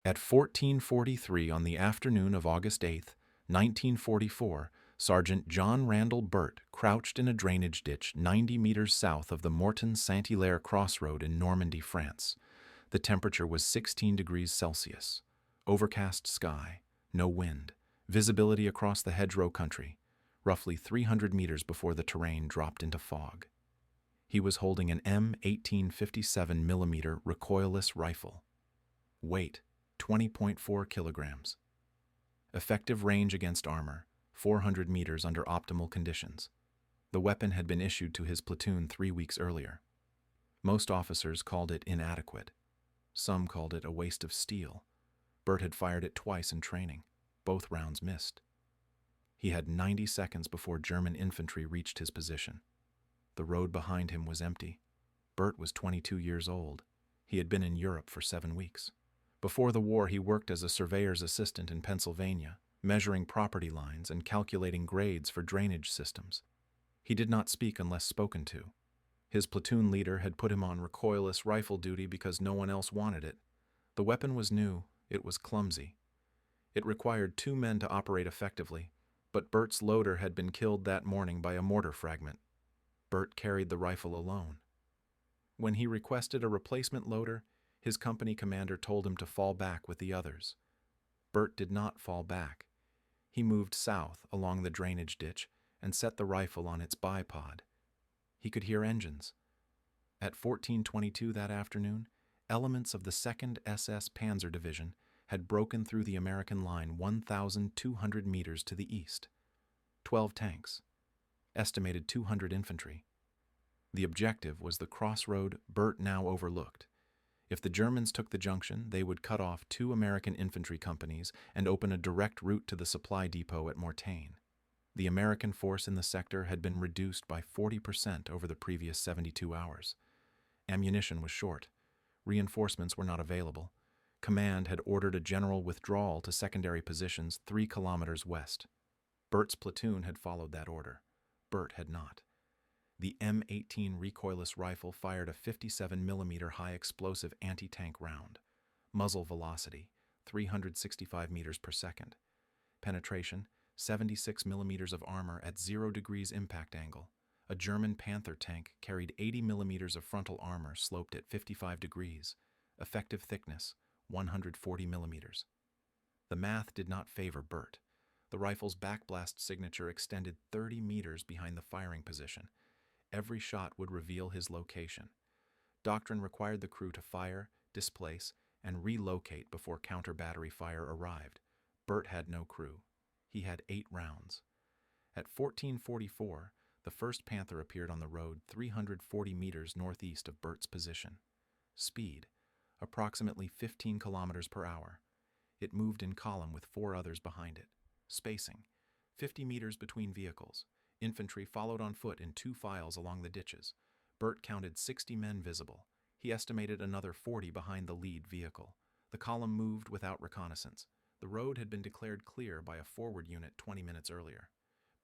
At 14:43 on the afternoon of August 8, 1944, Sergeant John Randall Burt crouched in a drainage ditch 90 meters south of the Morton-Saint-Hilaire crossroad in Normandy, France. The temperature was 16 degrees Celsius. Overcast sky, no wind, visibility across the hedgerow country, roughly 300 meters before the terrain dropped into fog. He was holding an M1857mm recoilless rifle. Weight, 20.4 kilograms. Effective range against armor, 400 meters under optimal conditions. The weapon had been issued to his platoon 3 weeks earlier. Most officers called it inadequate. Some called it a waste of steel. Burt had fired it twice in training. Both rounds missed. He had 90 seconds before German infantry reached his position. The road behind him was empty. Burt was 22 years old. He had been in Europe for 7 weeks. Before the war, he worked as a surveyor's assistant in Pennsylvania, measuring property lines and calculating grades for drainage systems. He did not speak unless spoken to. His platoon leader had put him on recoilless rifle duty because no one else wanted it. The weapon was new. It was clumsy. It required 2 men to operate effectively, but Burt's loader had been killed that morning by a mortar fragment. Burt carried the rifle alone. When he requested a replacement loader, his company commander told him to fall back with the others. Burt did not fall back. He moved south along the drainage ditch and set the rifle on its bipod. He could hear engines. At 14:22 that afternoon, elements of the 2nd SS Panzer Division had broken through the American line 1,200 meters to the east. 12 tanks. Estimated 200 infantry. The objective was the crossroad Burt now overlooked. If the Germans took the junction, they would cut off 2 American infantry companies and open a direct route to the supply depot at Mortain. The American force in the sector had been reduced by 40% over the previous 72 hours. Ammunition was short. Reinforcements were not available. Command had ordered a general withdrawal to secondary positions 3 kilometers west. Burt's platoon had followed that order. Burt had not. The M18 recoilless rifle fired a 57mm high-explosive anti-tank round. Muzzle velocity, 365 meters per second. Penetration, 76 millimeters of armor at 0 degrees impact angle. A German Panther tank carried 80 millimeters of frontal armor sloped at 55 degrees. Effective thickness, 140 millimeters. The math did not favor Burt. The rifle's backblast signature extended 30 meters behind the firing position. Every shot would reveal his location. Doctrine required the crew to fire, displace, and relocate before counter-battery fire arrived. Burt had no crew. He had 8 rounds. At 14:44, the first Panther appeared on the road 340 meters northeast of Burt's position. Speed, approximately 15 kilometers per hour. It moved in column with 4 others behind it. Spacing, 50 meters between vehicles. Infantry followed on foot in 2 files along the ditches. Burt counted 60 men visible. He estimated another 40 behind the lead vehicle. The column moved without reconnaissance. The road had been declared clear by a forward unit 20 minutes earlier.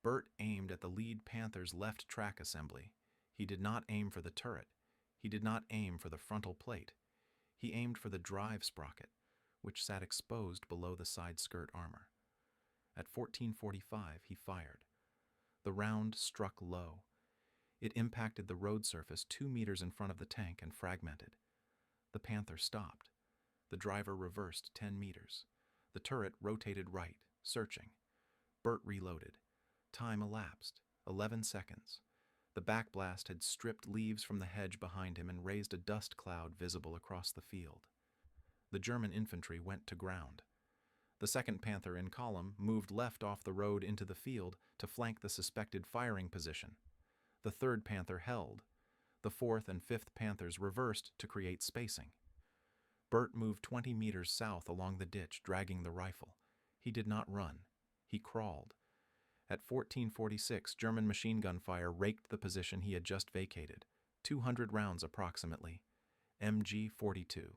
Burt aimed at the lead Panther's left track assembly. He did not aim for the turret. He did not aim for the frontal plate. He aimed for the drive sprocket, which sat exposed below the side skirt armor. At 14:45, he fired. The round struck low. It impacted the road surface 2 meters in front of the tank and fragmented. The Panther stopped. The driver reversed 10 meters. The turret rotated right, searching. Burt reloaded. Time elapsed, 11 seconds. The backblast had stripped leaves from the hedge behind him and raised a dust cloud visible across the field. The German infantry went to ground. The 2nd Panther in column moved left off the road into the field to flank the suspected firing position. The 3rd Panther held. The 4th and 5th Panthers reversed to create spacing. Burt moved 20 meters south along the ditch, dragging the rifle. He did not run. He crawled. At 14:46, German machine gun fire raked the position he had just vacated. 200 rounds approximately. MG-42.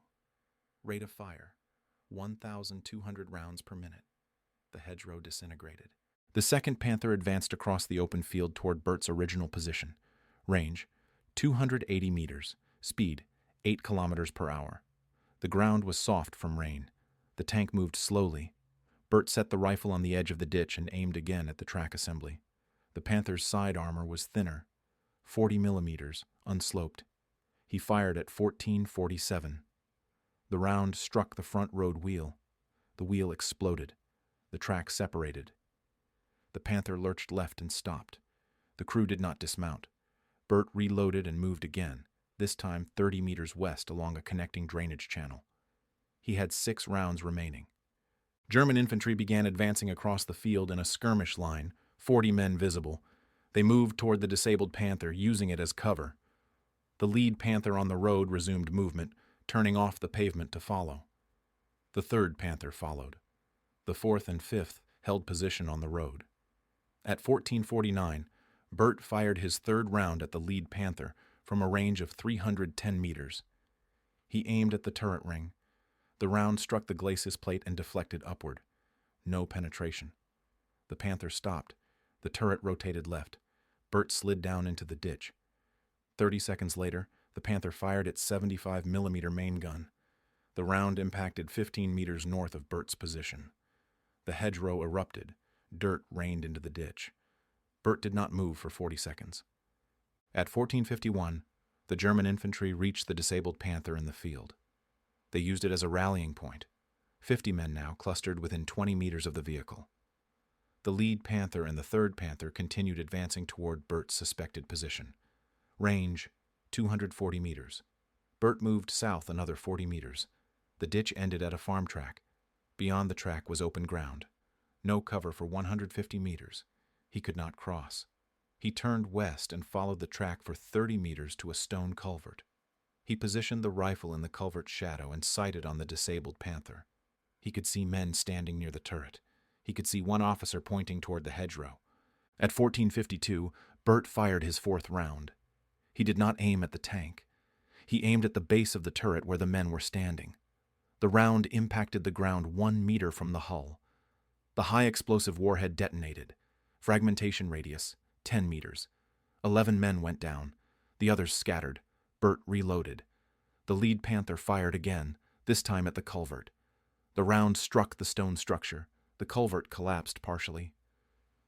Rate of fire, 1,200 rounds per minute. The hedgerow disintegrated. The 2nd Panther advanced across the open field toward Burt's original position. Range, 280 meters. Speed, 8 kilometers per hour. The ground was soft from rain. The tank moved slowly. Burt set the rifle on the edge of the ditch and aimed again at the track assembly. The Panther's side armor was thinner, 40 millimeters, unsloped. He fired at 1447. The round struck the front road wheel. The wheel exploded. The track separated. The Panther lurched left and stopped. The crew did not dismount. Burt reloaded and moved again, this time 30 meters west along a connecting drainage channel. He had 6 rounds remaining. German infantry began advancing across the field in a skirmish line, 40 men visible. They moved toward the disabled Panther, using it as cover. The lead Panther on the road resumed movement, turning off the pavement to follow. The third Panther followed. The fourth and fifth held position on the road. At 1449, Burt fired his third round at the lead Panther from a range of 310 meters. He aimed at the turret ring. The round struck the glacis plate and deflected upward. No penetration. The Panther stopped. The turret rotated left. Burt slid down into the ditch. 30 seconds later, the Panther fired its 75 millimeter main gun. The round impacted 15 meters north of Burt's position. The hedgerow erupted. Dirt rained into the ditch. Burt did not move for 40 seconds. At 1451, the German infantry reached the disabled Panther in the field. They used it as a rallying point. 50 men now clustered within 20 meters of the vehicle. The lead Panther and the third Panther continued advancing toward Burt's suspected position. Range, 240 meters. Burt moved south another 40 meters. The ditch ended at a farm track. Beyond the track was open ground. No cover for 150 meters. He could not cross. He turned west and followed the track for 30 meters to a stone culvert. He positioned the rifle in the culvert's shadow and sighted on the disabled Panther. He could see men standing near the turret. He could see one officer pointing toward the hedgerow. At 1452, Burt fired his fourth round. He did not aim at the tank. He aimed at the base of the turret where the men were standing. The round impacted the ground 1 meter from the hull. The high-explosive warhead detonated. Fragmentation radius, 10 meters. 11 men went down. The others scattered. Burt reloaded. The lead Panther fired again, this time at the culvert. The round struck the stone structure. The culvert collapsed partially.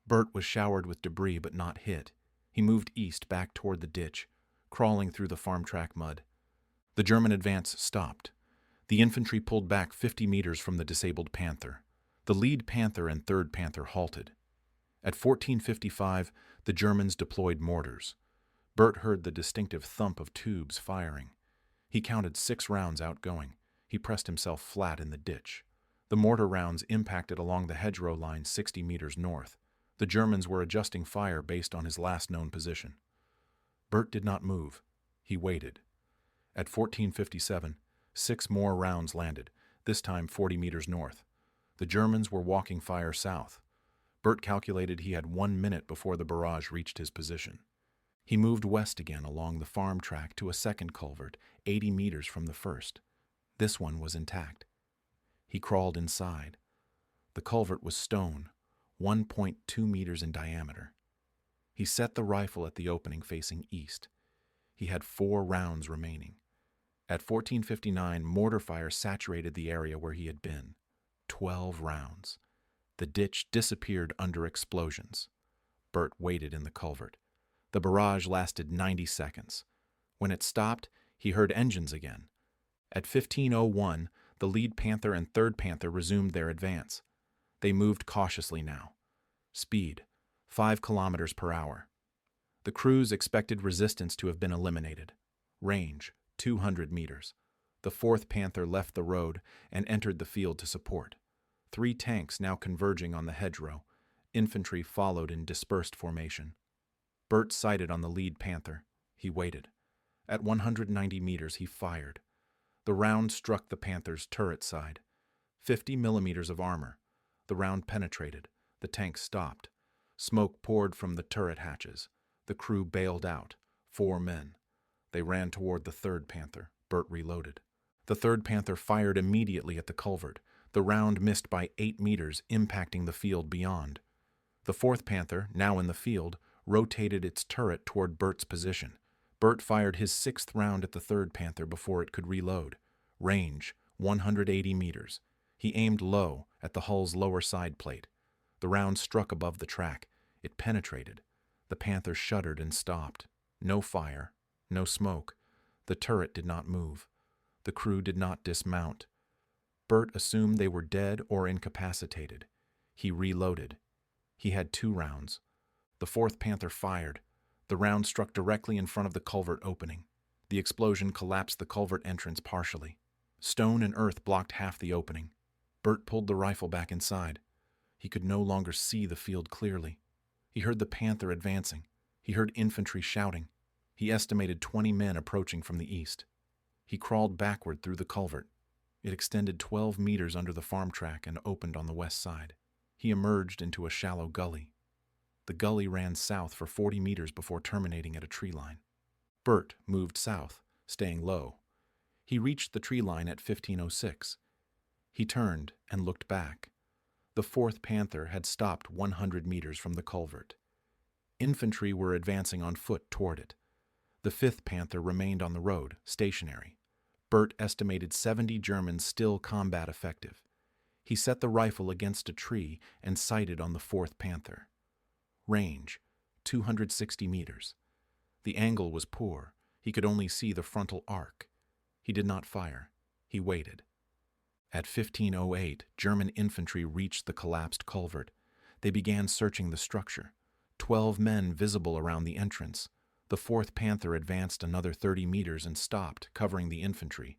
Burt was showered with debris but not hit. He moved east back toward the ditch, crawling through the farm track mud. The German advance stopped. The infantry pulled back 50 meters from the disabled Panther. The lead Panther and third Panther halted. At 1455, the Germans deployed mortars. Burt heard the distinctive thump of tubes firing. He counted 6 rounds outgoing. He pressed himself flat in the ditch. The mortar rounds impacted along the hedgerow line 60 meters north. The Germans were adjusting fire based on his last known position. Burt did not move. He waited. At 1457, 6 more rounds landed, this time 40 meters north. The Germans were walking fire south. Burt calculated he had 1 minute before the barrage reached his position. He moved west again along the farm track to a second culvert, 80 meters from the first. This one was intact. He crawled inside. The culvert was stone, 1.2 meters in diameter. He set the rifle at the opening facing east. He had 4 rounds remaining. At 1459, mortar fire saturated the area where he had been. 12 rounds. The ditch disappeared under explosions. Burt waited in the culvert. The barrage lasted 90 seconds. When it stopped, he heard engines again. At 1501, the lead Panther and third Panther resumed their advance. They moved cautiously now. Speed, 5 kilometers per hour. The crews expected resistance to have been eliminated. Range, 200 meters. The fourth Panther left the road and entered the field to support. 3 tanks now converging on the hedgerow. Infantry followed in dispersed formation. Burt sighted on the lead Panther. He waited. At 190 meters, he fired. The round struck the Panther's turret side. 50 millimeters of armor. The round penetrated. The tank stopped. Smoke poured from the turret hatches. The crew bailed out. 4 men. They ran toward the third Panther. Burt reloaded. The third Panther fired immediately at the culvert. The round missed by 8 meters, impacting the field beyond. The fourth Panther, now in the field, rotated its turret toward Burt's position. Burt fired his 6th round at the third Panther before it could reload. Range, 180 meters. He aimed low at the hull's lower side plate. The round struck above the track. It penetrated. The Panther shuddered and stopped. No fire, no smoke. The turret did not move. The crew did not dismount. Burt assumed they were dead or incapacitated. He reloaded. He had 2 rounds. The 4th Panther fired. The round struck directly in front of the culvert opening. The explosion collapsed the culvert entrance partially. Stone and earth blocked half the opening. Burt pulled the rifle back inside. He could no longer see the field clearly. He heard the Panther advancing. He heard infantry shouting. He estimated 20 men approaching from the east. He crawled backward through the culvert. It extended 12 meters under the farm track and opened on the west side. He emerged into a shallow gully. The gully ran south for 40 meters before terminating at a tree line. Burt moved south, staying low. He reached the tree line at 1506. He turned and looked back. The 4th Panther had stopped 100 meters from the culvert. Infantry were advancing on foot toward it. The 5th Panther remained on the road, stationary. Burt estimated 70 Germans still combat effective. He set the rifle against a tree and sighted on the 4th Panther. Range, 260 meters. The angle was poor. He could only see the frontal arc. He did not fire. He waited. At 1508, German infantry reached the collapsed culvert. They began searching the structure. 12 men visible around the entrance. The 4th Panther advanced another 30 meters and stopped, covering the infantry.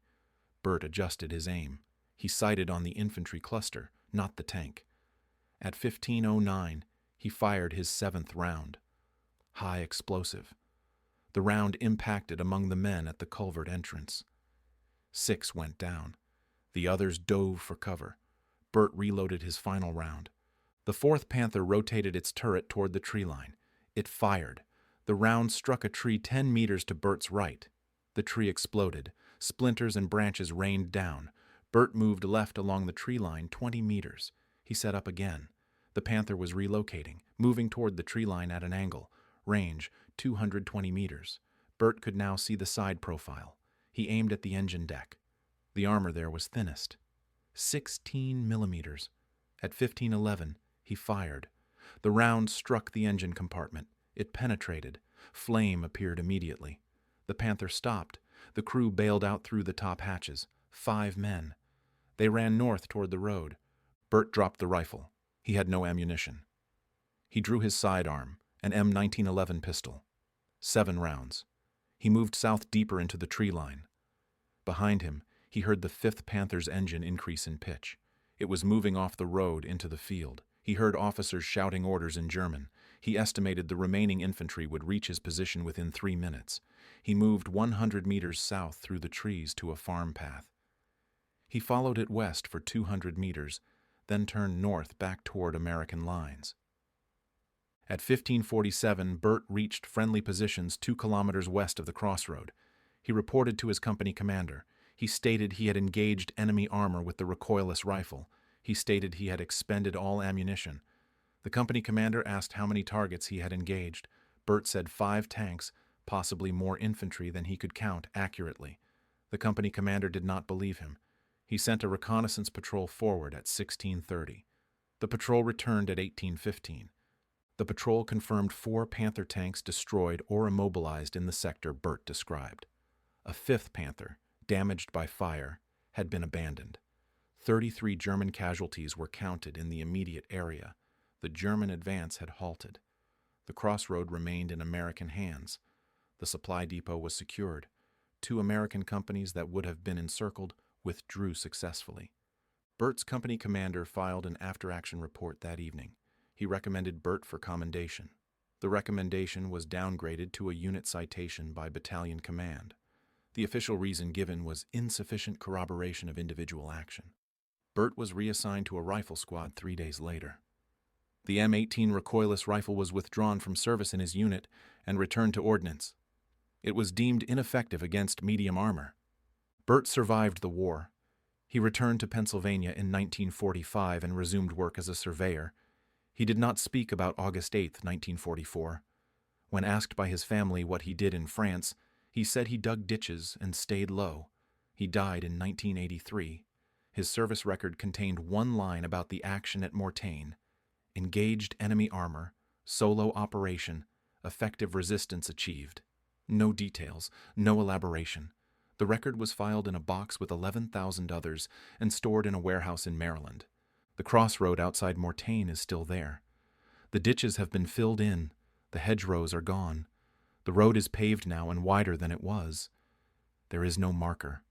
Burt adjusted his aim. He sighted on the infantry cluster, not the tank. At 1509, he fired his 7th round. High explosive. The round impacted among the men at the culvert entrance. 6 went down. The others dove for cover. Burt reloaded his final round. The 4th Panther rotated its turret toward the tree line. It fired. The round struck a tree 10 meters to Burt's right. The tree exploded. Splinters and branches rained down. Burt moved left along the tree line 20 meters. He set up again. The Panther was relocating, moving toward the tree line at an angle. Range, 220 meters. Burt could now see the side profile. He aimed at the engine deck. The armor there was thinnest. 16 millimeters. At 1511, he fired. The round struck the engine compartment. It penetrated. Flame appeared immediately. The Panther stopped. The crew bailed out through the top hatches. 5 men. They ran north toward the road. Burt dropped the rifle. He had no ammunition. He drew his sidearm, an M1911 pistol. 7 rounds. He moved south deeper into the tree line. Behind him, he heard the 5th Panther's engine increase in pitch. It was moving off the road into the field. He heard officers shouting orders in German. He estimated the remaining infantry would reach his position within 3 minutes. He moved 100 meters south through the trees to a farm path. He followed it west for 200 meters, then turned north back toward American lines. At 1547, Burt reached friendly positions 2 kilometers west of the crossroad. He reported to his company commander. He stated he had engaged enemy armor with the recoilless rifle. He stated he had expended all ammunition. The company commander asked how many targets he had engaged. Burt said 5 tanks, possibly more infantry than he could count accurately. The company commander did not believe him. He sent a reconnaissance patrol forward at 1630. The patrol returned at 1815. The patrol confirmed 4 Panther tanks destroyed or immobilized in the sector Burt described. A 5th Panther, damaged by fire, had been abandoned. 33 German casualties were counted in the immediate area. The German advance had halted. The crossroad remained in American hands. The supply depot was secured. 2 American companies that would have been encircled withdrew successfully. Burt's company commander filed an after-action report that evening. He recommended Burt for commendation. The recommendation was downgraded to a unit citation by battalion command. The official reason given was insufficient corroboration of individual action. Burt was reassigned to a rifle squad 3 days later. The M18 Recoilless rifle was withdrawn from service in his unit and returned to ordnance. It was deemed ineffective against medium armor. Burt survived the war. He returned to Pennsylvania in 1945 and resumed work as a surveyor. He did not speak about August 8, 1944. When asked by his family what he did in France, he said he dug ditches and stayed low. He died in 1983. His service record contained one line about the action at Mortagne: engaged enemy armor, solo operation, effective resistance achieved. No details, no elaboration. The record was filed in a box with 11,000 others and stored in a warehouse in Maryland. The crossroad outside Mortagne is still there. The ditches have been filled in. The hedgerows are gone. The road is paved now and wider than it was. There is no marker.